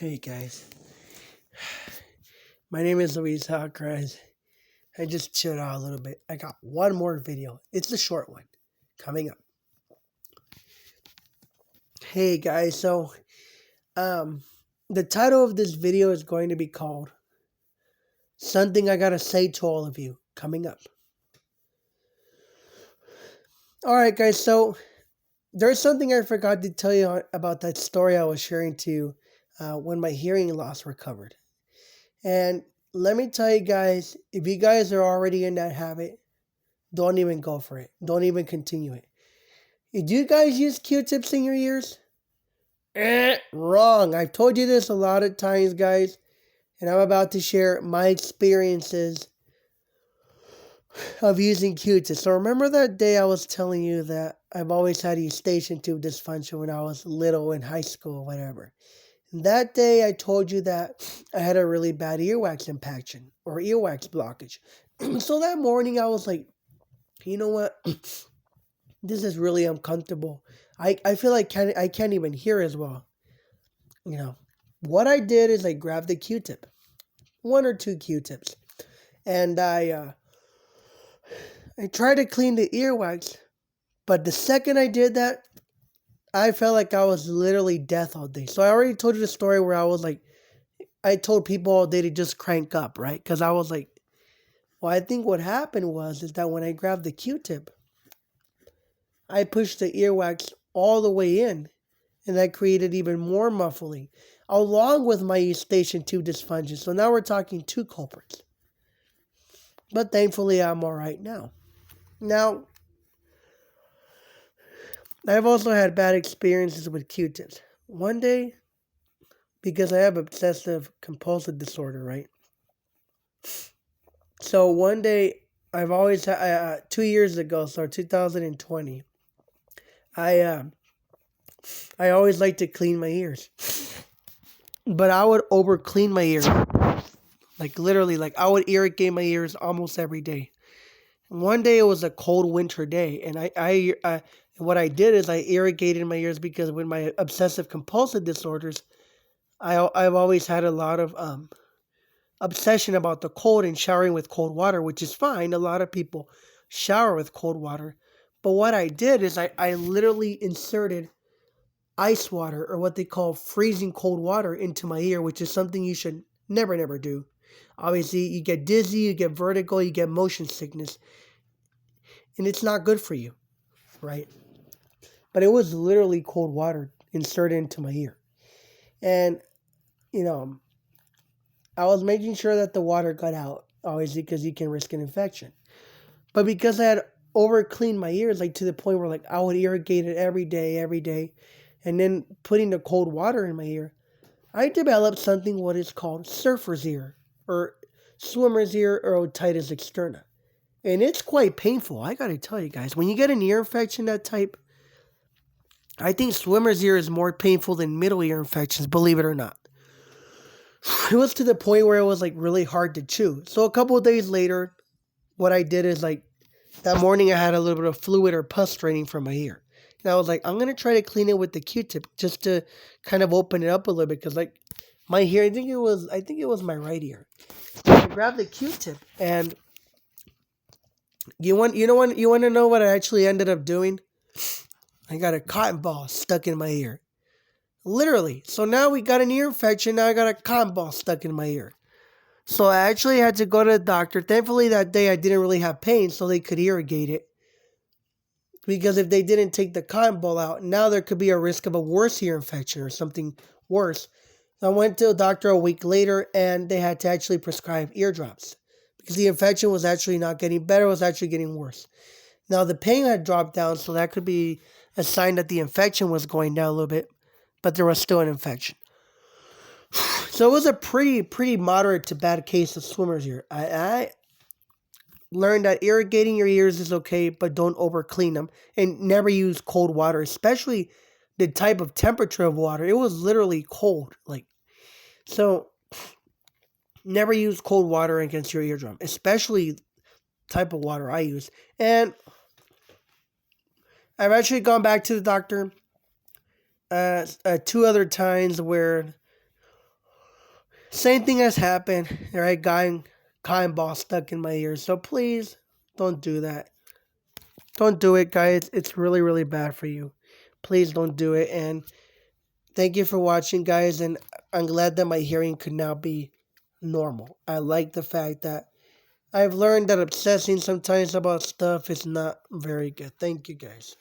Hey guys, my name is Luis Hawkrise. I just chilled out a little bit. I got one more video. It's a short one coming up. Hey guys, um the title of this video is going to be called Something I Gotta Say to All of You coming up. Alright guys, there's something I forgot to tell you about that story I was sharing to you when my hearing loss recovered. And let me tell you guys, if you guys are already in that habit, don't even go for it. Don't even continue it. Do you guys use Q-tips in your ears? Wrong. I've told you this a lot of times, guys, and I'm about to share my experiences of using Q-tips. So remember that day I was telling you that I've always had eustachian tube dysfunction when I was little in high school or whatever. That day I told you that I had a really bad earwax impaction or earwax blockage. So that morning I was like, you know what? This is really uncomfortable. I feel like I can't even hear as well. You know, what I did is I grabbed the Q-tip, one or two Q-tips, and I tried to clean the earwax. But the second I did that, I felt like I was literally death all day. So I already told you the story where I was like, I told people all day to just crank up, right? Because I was like, well, I think what happened is that when I grabbed the Q-tip, I pushed the earwax all the way in, and that created even more muffling, along with my eustachian tube dysfunction. So now we're talking two culprits. But thankfully, I'm all right now. Now, I've also had bad experiences with Q-tips. One day, because I have obsessive compulsive disorder, right? So one day, I've always had, 2 years ago, so 2020, I always like to clean my ears. But I would over clean my ears. Like literally, like I would irrigate my ears almost every day. One day it was a cold winter day, and what I did is I irrigated my ears because with my obsessive compulsive disorders, I've always had a lot of obsession about the cold and showering with cold water, which is fine. A lot of people shower with cold water, but what I did is I literally inserted ice water, or what they call freezing cold water, into my ear, which is something you should never do. Obviously, you get dizzy, you get vertigo, you get motion sickness, and it's not good for you, right? But it was literally cold water inserted into my ear. And, you know, I was making sure that the water got out, obviously, because you can risk an infection. But because I had over cleaned my ears, like to the point where like I would irrigate it every day, and then putting the cold water in my ear, I developed something what is called surfer's ear, or swimmer's ear, or otitis externa. And it's quite painful, I gotta tell you guys. When you get an ear infection that type, I think swimmer's ear is more painful than middle ear infections, believe it or not. It was to the point where it was like really hard to chew. So a couple of days later, what I did is like that morning I had a little bit of fluid or pus draining from my ear. And I was like, I'm gonna try to clean it with the Q-tip just to kind of open it up a little bit, because like my ear, I think it was my right ear. I grabbed the Q-tip, and you want to know what I actually ended up doing? I got a cotton ball stuck in my ear. Literally. So now we got an ear infection. Now I got a cotton ball stuck in my ear. So I actually had to go to the doctor. Thankfully that day I didn't really have pain, so they could irrigate it. Because if they didn't take the cotton ball out, now there could be a risk of a worse ear infection or something worse. So I went to a doctor a week later, and they had to actually prescribe eardrops, because the infection was actually not getting better, it was actually getting worse. Now the pain had dropped down, so that could be a sign that the infection was going down a little bit, but there was still an infection. So it was a pretty moderate to bad case of swimmer's ear. I learned that irrigating your ears is okay, but don't over clean them, and never use cold water, especially the type of temperature of water. It was literally cold, so. Never use cold water against your eardrum, especially type of water I use. And I've actually gone back to the doctor two other times where Same thing has happened, right? Cotton ball stuck in my ear. So please don't do that. Don't do it, guys. It's really, really bad for you. Please don't do it. And thank you for watching, guys. And I'm glad that my hearing could now be normal. I like the fact that I've learned that obsessing sometimes about stuff is not very good. Thank you, guys.